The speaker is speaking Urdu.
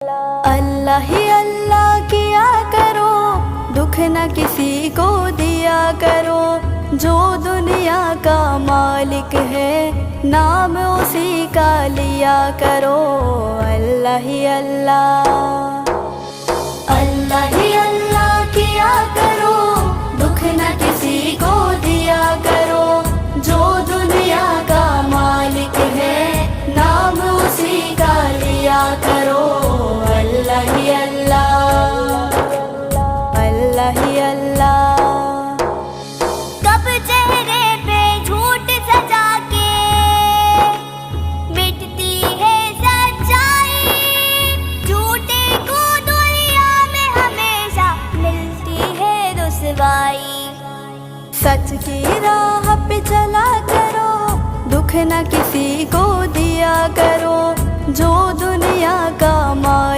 اللہ ہی اللہ کیا کرو، دکھ نہ کسی کو دیا کرو، جو دنیا کا مالک ہے نام اسی کا لیا کرو۔ اللہ ہی اللہ، اللہ ہی اللہ کیا کرو، دکھ نہ کسی کو دیا کرو، جو دنیا کا مالک ہے نام اسی کا لیا کرو۔ اللہ ہی اللہ، اللہ ہی اللہ۔ کب چہرے پہ جھوٹ سجا کے مٹتی ہے سچائی، جھوٹے کو دنیا میں ہمیشہ ملتی ہے رسوائی۔ سچ کی راہ پہ چلا کرو، دکھ نہ کسی کو دیا کرو، جو دنیا کا مالک